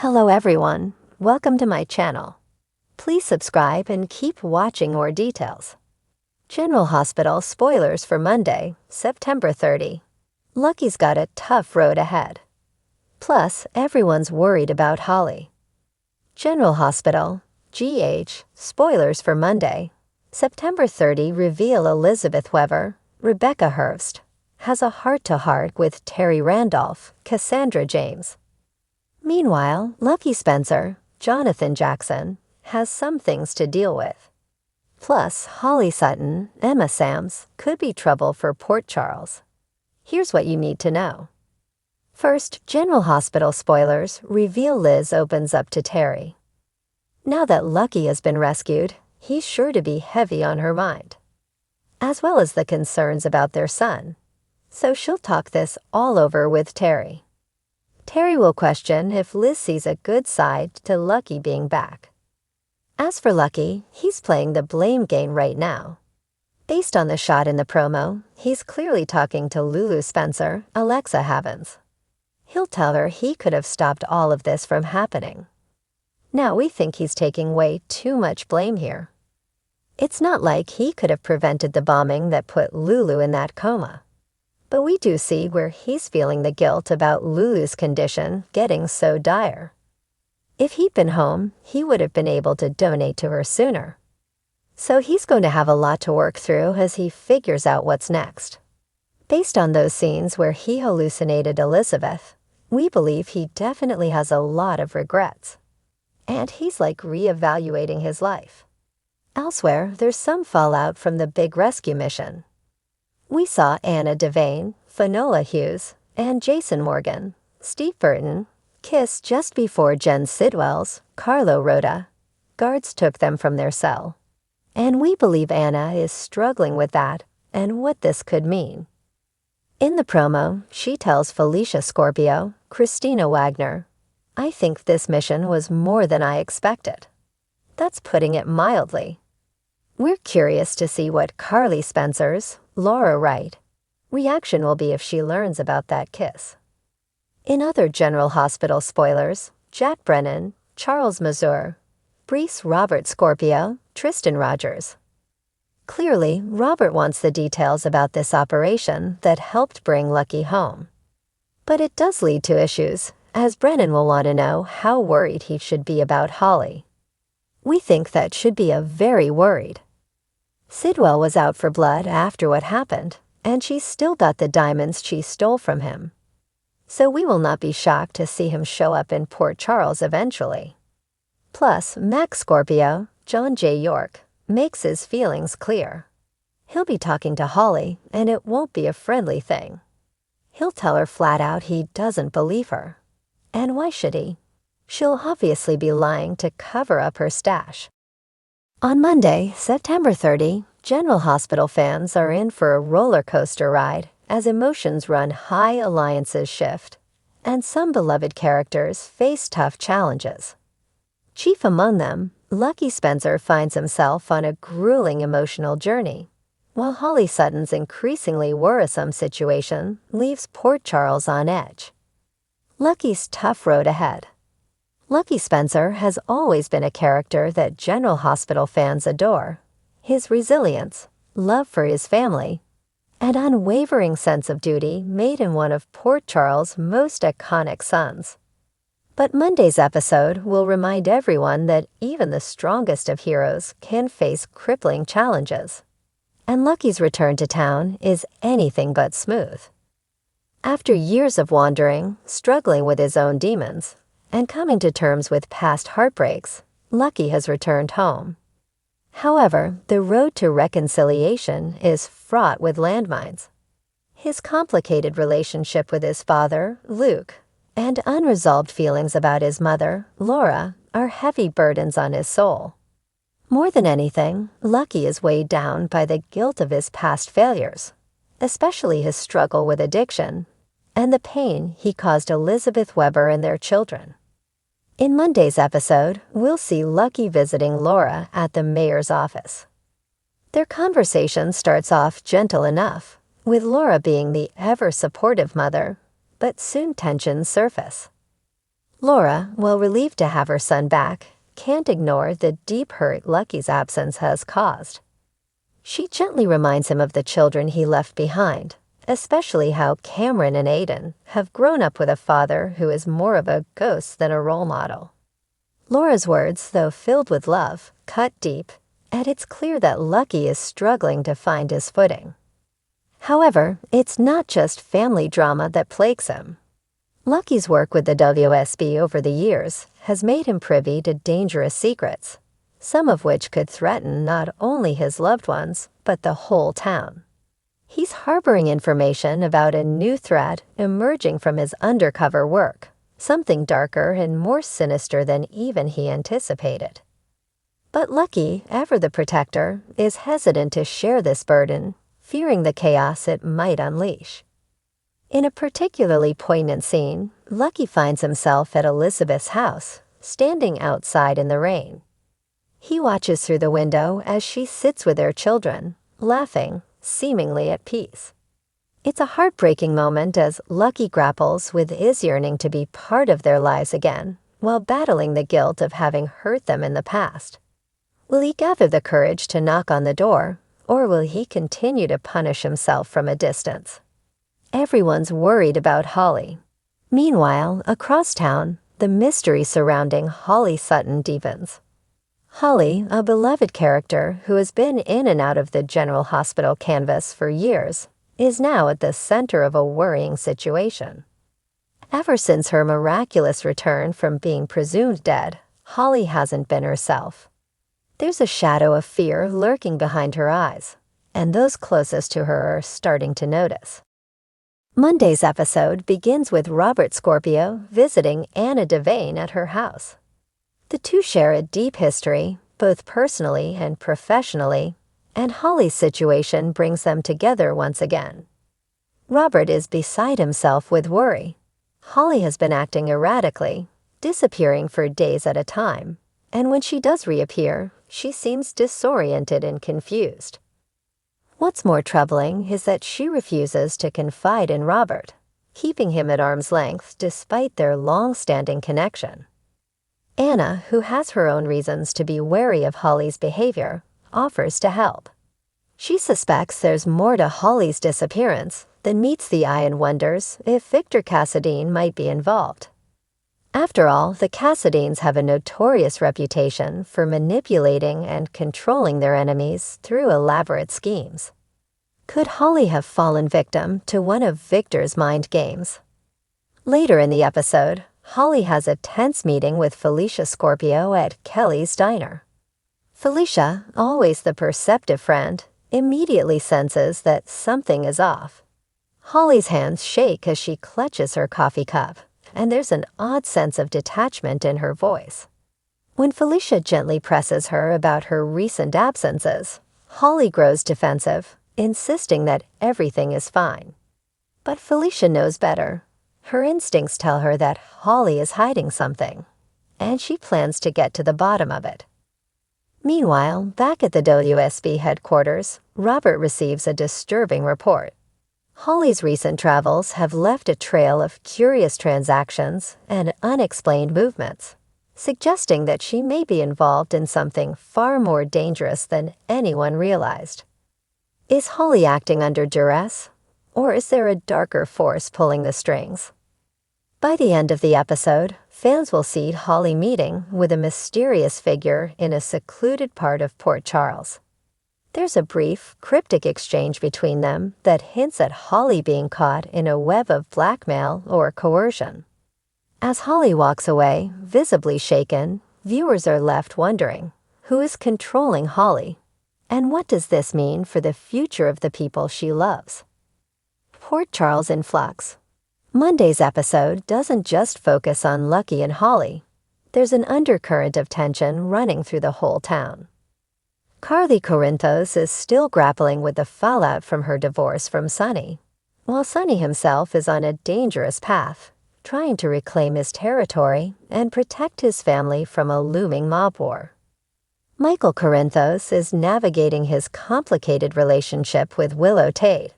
Hello everyone, welcome to my channel. Please subscribe and keep watching more details. General Hospital spoilers for Monday, September 30. Lucky's got a tough road ahead. Plus, everyone's worried about Holly. General Hospital, GH, spoilers for Monday, September 30 reveal Elizabeth Weber, Rebecca Hurst, has a heart-to-heart with Terry Randolph, Cassandra James. Meanwhile, Lucky Spencer, Jonathan Jackson, has some things to deal with. Plus, Holly Sutton, Emma Sams, could be trouble for Port Charles. Here's what you need to know. First, General Hospital spoilers reveal Liz opens up to Terry. Now that Lucky has been rescued, he's sure to be heavy on her mind, as well as the concerns about their son. So she'll talk this all over with Terry. Terry will question if Liz sees a good side to Lucky being back. As for Lucky, he's playing the blame game right now. Based on the shot in the promo, he's clearly talking to Lulu Spencer, Alexa Havens. He'll tell her he could have stopped all of this from happening. Now we think he's taking way too much blame here. It's not like he could have prevented the bombing that put Lulu in that coma. But we do see where he's feeling the guilt about Lulu's condition getting so dire. If he'd been home, he would have been able to donate to her sooner. So he's going to have a lot to work through as he figures out what's next. Based on those scenes where he hallucinated Elizabeth, we believe he definitely has a lot of regrets. And he's like reevaluating his life. Elsewhere, there's some fallout from the big rescue mission. We saw Anna Devane, Finola Hughes, and Jason Morgan, Steve Burton, kiss just before Jen Sidwell's, Carlo Rhoda. Guards took them from their cell. And we believe Anna is struggling with that and what this could mean. In the promo, she tells Felicia Scorpio, Christina Wagner, "I think this mission was more than I expected." That's putting it mildly. We're curious to see what Carly Spencer's, Laura Wright, reaction will be if she learns about that kiss. In other General Hospital spoilers, Jack Brennan, Charles Mazur, Brees Robert Scorpio, Tristan Rogers. Clearly, Robert wants the details about this operation that helped bring Lucky home. But it does lead to issues, as Brennan will want to know how worried he should be about Holly. We think that should be a very worried. Sidwell was out for blood after what happened, and she's still got the diamonds she stole from him. So we will not be shocked to see him show up in Port Charles eventually. Plus, Max Scorpio, John J. York, makes his feelings clear. He'll be talking to Holly, and it won't be a friendly thing. He'll tell her flat out he doesn't believe her. And why should he? She'll obviously be lying to cover up her stash. On Monday, September 30, General Hospital fans are in for a roller coaster ride as emotions run high, alliances shift, and some beloved characters face tough challenges. Chief among them, Lucky Spencer finds himself on a grueling emotional journey, while Holly Sutton's increasingly worrisome situation leaves Port Charles on edge. Lucky's tough road ahead. Lucky Spencer has always been a character that General Hospital fans adore. His resilience, love for his family, and unwavering sense of duty made him one of Port Charles' most iconic sons. But Monday's episode will remind everyone that even the strongest of heroes can face crippling challenges. And Lucky's return to town is anything but smooth. After years of wandering, struggling with his own demons, and coming to terms with past heartbreaks, Lucky has returned home. However, the road to reconciliation is fraught with landmines. His complicated relationship with his father, Luke, and unresolved feelings about his mother, Laura, are heavy burdens on his soul. More than anything, Lucky is weighed down by the guilt of his past failures, especially his struggle with addiction, and the pain he caused Elizabeth Weber and their children. In Monday's episode, we'll see Lucky visiting Laura at the mayor's office. Their conversation starts off gentle enough, with Laura being the ever-supportive mother, but soon tensions surface. Laura, while relieved to have her son back, can't ignore the deep hurt Lucky's absence has caused. She gently reminds him of the children he left behind, especially how Cameron and Aiden have grown up with a father who is more of a ghost than a role model. Laura's words, though filled with love, cut deep, and it's clear that Lucky is struggling to find his footing. However, it's not just family drama that plagues him. Lucky's work with the WSB over the years has made him privy to dangerous secrets, some of which could threaten not only his loved ones, but the whole town. He's harboring information about a new threat emerging from his undercover work, something darker and more sinister than even he anticipated. But Lucky, ever the protector, is hesitant to share this burden, fearing the chaos it might unleash. In a particularly poignant scene, Lucky finds himself at Elizabeth's house, standing outside in the rain. He watches through the window as she sits with their children, laughing, seemingly at peace. It's a heartbreaking moment as Lucky grapples with his yearning to be part of their lives again, while battling the guilt of having hurt them in the past. Will he gather the courage to knock on the door, or will he continue to punish himself from a distance? Everyone's worried about Holly. Meanwhile, across town, the mystery surrounding Holly Sutton deepens. Holly, a beloved character who has been in and out of the General Hospital canvas for years, is now at the center of a worrying situation. Ever since her miraculous return from being presumed dead, Holly hasn't been herself. There's a shadow of fear lurking behind her eyes, and those closest to her are starting to notice. Monday's episode begins with Robert Scorpio visiting Anna Devane at her house. The two share a deep history, both personally and professionally, and Holly's situation brings them together once again. Robert is beside himself with worry. Holly has been acting erratically, disappearing for days at a time, and when she does reappear, she seems disoriented and confused. What's more troubling is that she refuses to confide in Robert, keeping him at arm's length despite their long-standing connection. Anna, who has her own reasons to be wary of Holly's behavior, offers to help. She suspects there's more to Holly's disappearance than meets the eye and wonders if Victor Cassadine might be involved. After all, the Cassadines have a notorious reputation for manipulating and controlling their enemies through elaborate schemes. Could Holly have fallen victim to one of Victor's mind games? Later in the episode, Holly has a tense meeting with Felicia Scorpio at Kelly's diner. Felicia, always the perceptive friend, immediately senses that something is off. Holly's hands shake as she clutches her coffee cup, and there's an odd sense of detachment in her voice. When Felicia gently presses her about her recent absences, Holly grows defensive, insisting that everything is fine. But Felicia knows better. Her instincts tell her that Holly is hiding something, and she plans to get to the bottom of it. Meanwhile, back at the WSB headquarters, Robert receives a disturbing report. Holly's recent travels have left a trail of curious transactions and unexplained movements, suggesting that she may be involved in something far more dangerous than anyone realized. Is Holly acting under duress, or is there a darker force pulling the strings? By the end of the episode, fans will see Holly meeting with a mysterious figure in a secluded part of Port Charles. There's a brief, cryptic exchange between them that hints at Holly being caught in a web of blackmail or coercion. As Holly walks away, visibly shaken, viewers are left wondering, who is controlling Holly? And what does this mean for the future of the people she loves? Port Charles in flux. Monday's episode doesn't just focus on Lucky and Holly. There's an undercurrent of tension running through the whole town. Carly Corinthos is still grappling with the fallout from her divorce from Sonny, while Sonny himself is on a dangerous path, trying to reclaim his territory and protect his family from a looming mob war. Michael Corinthos is navigating his complicated relationship with Willow Tate,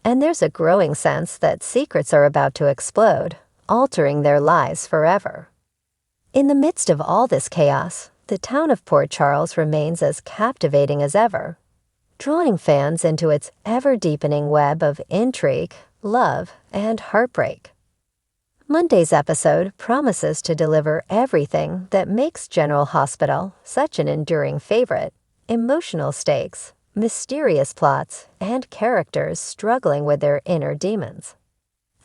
and there's a growing sense that secrets are about to explode, altering their lives forever. In the midst of all this chaos, the town of Port Charles remains as captivating as ever, drawing fans into its ever-deepening web of intrigue, love, and heartbreak. Monday's episode promises to deliver everything that makes General Hospital such an enduring favorite: emotional stakes, mysterious plots, and characters struggling with their inner demons.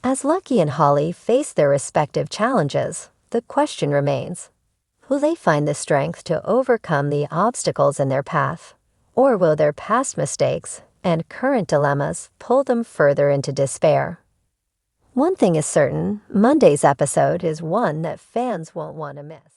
As Lucky and Holly face their respective challenges, the question remains: will they find the strength to overcome the obstacles in their path, or will their past mistakes and current dilemmas pull them further into despair? One thing is certain, Monday's episode is one that fans won't want to miss.